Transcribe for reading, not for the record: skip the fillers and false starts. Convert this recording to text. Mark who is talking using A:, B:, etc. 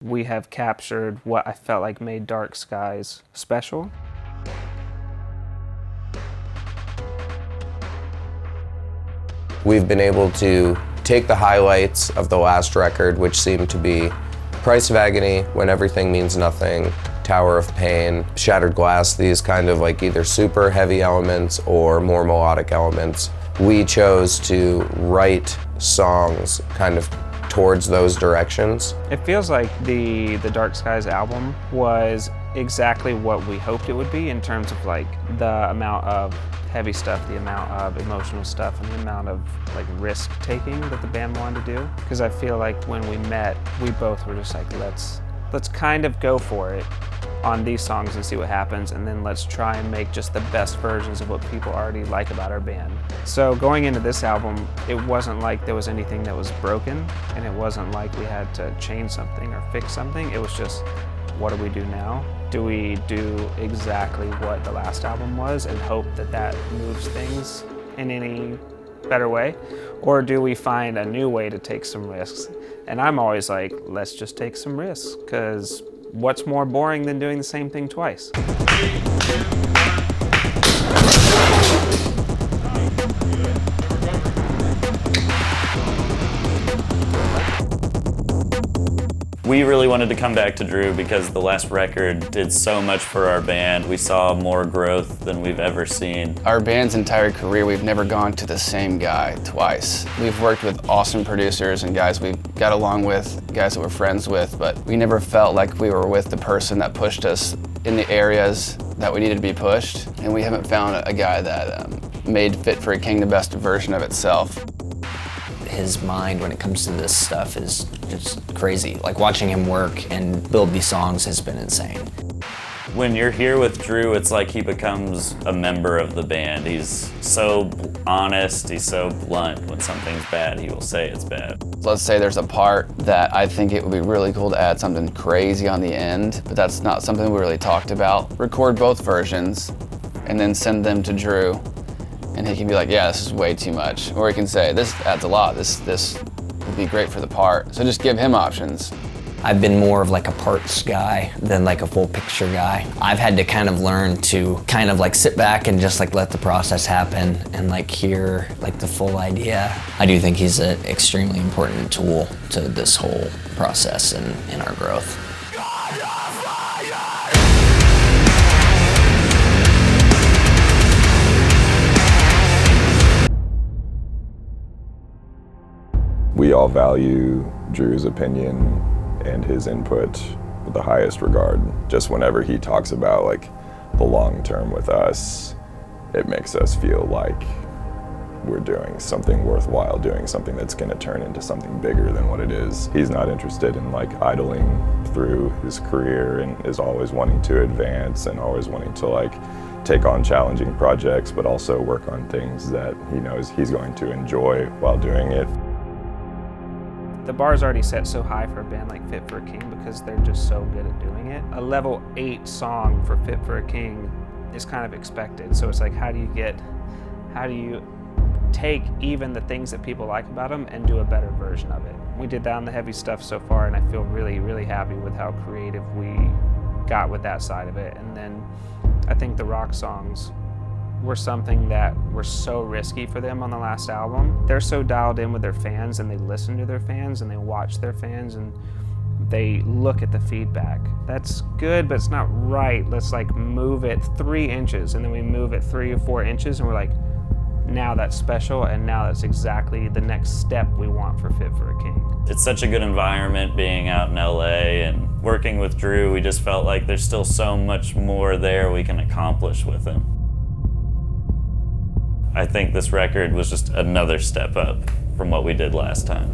A: We have captured what I felt like made Dark Skies special.
B: We've been able to take the highlights of the last record, which seemed to be Price of Agony, When Everything Means Nothing, Tower of Pain, Shattered Glass, these kind of like either super heavy elements or more melodic elements. We chose to write songs kind of towards those directions.
A: It feels like the Dark Skies album was exactly what we hoped it would be in terms of like the amount of heavy stuff, the amount of emotional stuff, and the amount of like risk taking that the band wanted to do. Because I feel like when we met, we both were just like, let's kind of go for it on these songs and see what happens, and then let's try and make just the best versions of what people already like about our band. So going into this album, it wasn't like there was anything that was broken, and it wasn't like we had to change something or fix something. It was just, what do we do now? Do we do exactly what the last album was and hope that that moves things in any better way? Or do we find a new way to take some risks? And I'm always like, let's just take some risks, because what's more boring than doing the same thing twice?
C: We really wanted to come back to Drew because the last record did so much for our band. We saw more growth than we've ever seen.
D: Our band's entire career, we've never gone to the same guy twice. We've worked with awesome producers and guys we've got along with, guys that we're friends with, but we never felt like we were with the person that pushed us in the areas that we needed to be pushed. And we haven't found a guy that made Fit for a King the best version of itself.
E: His mind when it comes to this stuff is just crazy. Like watching him work and build these songs has been insane.
C: When you're here with Drew, it's like he becomes a member of the band. He's so honest, he's so blunt. When something's bad, he will say it's bad.
D: Let's say there's a part that I think it would be really cool to add something crazy on the end, but that's not something we really talked about. Record both versions and then send them to Drew. And he can be like, yeah, this is way too much. Or he can say, this adds a lot, this would be great for the part. So just give him options.
E: I've been more of like a parts guy than like a full picture guy. I've had to kind of learn to kind of like sit back and just like let the process happen and like hear like the full idea. I do think he's an extremely important tool to this whole process and in our growth.
F: We all value Drew's opinion and his input with the highest regard. Just whenever he talks about like the long term with us, it makes us feel like we're doing something worthwhile, doing something that's gonna turn into something bigger than what it is. He's not interested in like idling through his career and is always wanting to advance and always wanting to like take on challenging projects, but also work on things that he knows he's going to enjoy while doing it.
A: The bar's already set so high for a band like Fit for a King because they're just so good at doing it. A level 8 song for Fit for a King is kind of expected. So it's like, how do you take even the things that people like about them and do a better version of it? We did that on the heavy stuff so far, and I feel really, really happy with how creative we got with that side of it. And then I think the rock songs were something that were so risky for them on the last album. They're so dialed in with their fans, and they listen to their fans, and they watch their fans, and they look at the feedback. That's good, but it's not right. Let's like move it 3 inches, and then we move it 3 or 4 inches, and we're like, now that's special, and now that's exactly the next step we want for Fit for a King.
C: It's such a good environment being out in LA and working with Drew. We just felt like there's still so much more there we can accomplish with him. I think this record was just another step up from what we did last time.